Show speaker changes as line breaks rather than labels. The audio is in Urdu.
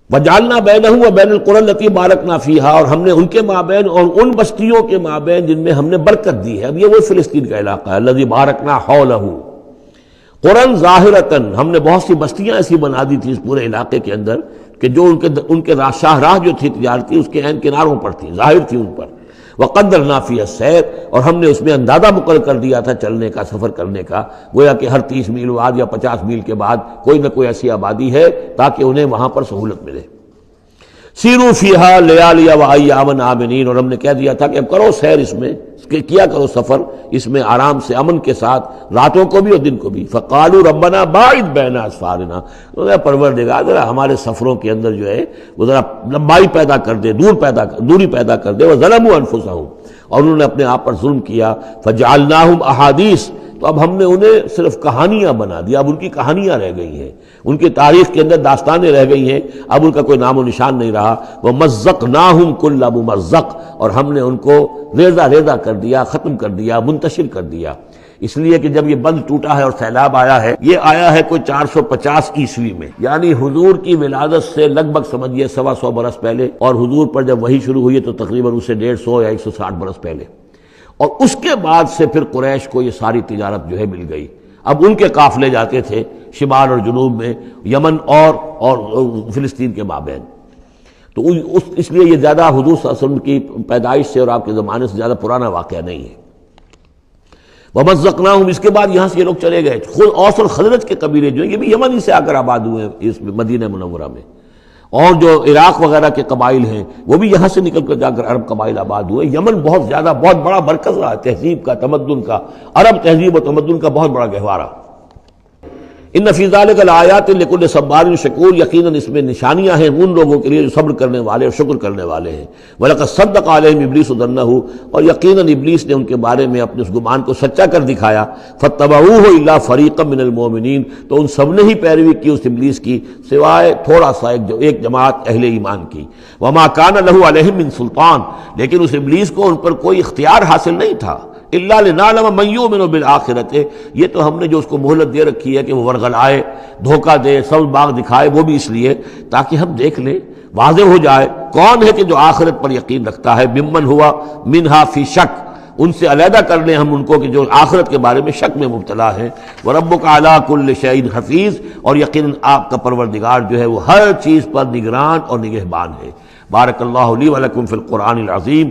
وجعلنا بینہ و بین القری التی بارکنا فیہا، اور ہم نے ان کے مابین اور ان بستیوں کے مابین جن میں ہم نے برکت دی ہے. اب یہ وہ فلسطین کا علاقہ ہے. الذی بارکنا حولہ قرن ظاہرتن، ہم نے بہت سی بستیاں ایسی بنا دی تھی اس پورے علاقے کے اندر کہ جو ان کے شاہراہ جو تھی تجارتی اس کے عین کناروں پر تھی، ظاہر تھی ان پر. وقدرنا فیہا السیر، اور ہم نے اس میں اندازہ مقرر کر دیا تھا چلنے کا، سفر کرنے کا، گویا کہ ہر 30 میل بعد یا 50 میل کے بعد کوئی نہ کوئی ایسی آبادی ہے تاکہ انہیں وہاں پر سہولت ملے. سیروا فیہا لیالی و ایاما آمنین، اور ہم نے کہہ دیا تھا کہ اب کرو سیر اس میں، کیا کرو سفر اس میں آرام سے، امن کے ساتھ، راتوں کو بھی اور دن کو بھی. فقالوا ربنا باعد بین اسفارنا، پروردگار ذرا ہمارے سفروں کے اندر جو ہے وہ ذرا لمبائی پیدا کر دے، دوری پیدا کر دے. وظلموا انفسہم، اور انہوں نے اپنے آپ پر ظلم کیا. فجعلناہم احادیث، تو اب ہم نے انہیں صرف کہانیاں بنا دیا، اب ان کی کہانیاں رہ گئی ہیں، ان کی تاریخ کے اندر داستانیں رہ گئی ہیں، اب ان کا کوئی نام و نشان نہیں رہا. وَمَزَّقْنَاهُمْ كُلَّ مُمَزَّقٍ، اور ہم نے ان کو ریزہ ریزہ کر دیا، ختم کر دیا، منتشر کر دیا. اس لیے کہ جب یہ بند ٹوٹا ہے اور سیلاب آیا ہے، یہ آیا ہے کوئی 450 عیسوی میں، یعنی حضور کی ولادت سے لگ بھگ سمجھیے 125 برس پہلے، اور حضور پر جب وحی شروع ہوئی تو تقریباً اسے 150 یا 160 برس پہلے. اور اس کے بعد سے پھر قریش کو یہ ساری تجارت جو ہے مل گئی. اب ان کے قافلے جاتے تھے شمال اور جنوب میں، یمن اور فلسطین کے مابین. تو اس لیے یہ زیادہ حضور صلی اللہ علیہ وسلم کی پیدائش سے اور آپ کے زمانے سے زیادہ پرانا واقعہ نہیں ہے. وَمَزَّقْنَاهُمْ، اس کے بعد یہاں سے یہ لوگ چلے گئے. خود اوس اور خزرج کے قبیلے جو ہیں یہ بھی یمن ہی سے آ کر آباد ہوئے ہیں اس مدینہ منورہ میں، اور جو عراق وغیرہ کے قبائل ہیں وہ بھی یہاں سے نکل کر جا کر عرب قبائل آباد ہوئے. یمن بہت زیادہ، بہت بڑا مرکز رہا تہذیب کا، تمدن کا، عرب تہذیب و تمدن کا بہت بڑا گہوارہ. ان فی ذلک لآیات لکل صبار شکور، یقیناً اس میں نشانیاں ہیں ان لوگوں کے لیے جو صبر کرنے والے اور شکر کرنے والے ہیں. وَلَقَدْ صَدَّقَ عَلَيْهِمْ إِبْلِيسُ ظَنَّهُ، اور یقیناً ابلیس نے ان کے بارے میں اپنے اس گمان کو سچا کر دکھایا. فَاتَّبَعُوهُ إِلَّا فَرِيقًا مِّنَ الْمُؤْمِنِينَ، تو ان سب نے ہی پیروی کی اس ابلیس کی سوائے تھوڑا سا ایک جماعت اہل ایمان کی. وَمَا كَانَ لَهُ عَلَيْهِمْ مِّن سُلْطَانٍ، لیکن اس ابلیس کو ان پر کوئی اختیار حاصل نہیں تھا. الا لنعلم من یؤمن بالآخرۃ، یہ تو ہم نے جو اس کو مہلت دے رکھی ہے کہ وہ ورغلائے، دھوکہ دے، سبز باغ دکھائے، وہ بھی اس لیے تاکہ ہم دیکھ لیں، واضح ہو جائے کون ہے کہ جو آخرت پر یقین رکھتا ہے. ممن ہوا منہا فی شک، ان سے علیحدہ کر لیں ہم ان کو کہ جو آخرت کے بارے میں شک میں مبتلا ہے. وَرَبُّكَ عَلَىٰ كُلِّ شَيْءٍ حَفِيظٌ، اور یقیناً آپ کا پروردگار جو ہے وہ ہر چیز پر نگران اور نگہبان ہے. بارک اللہ لی و لکم فی القرآن العظیم.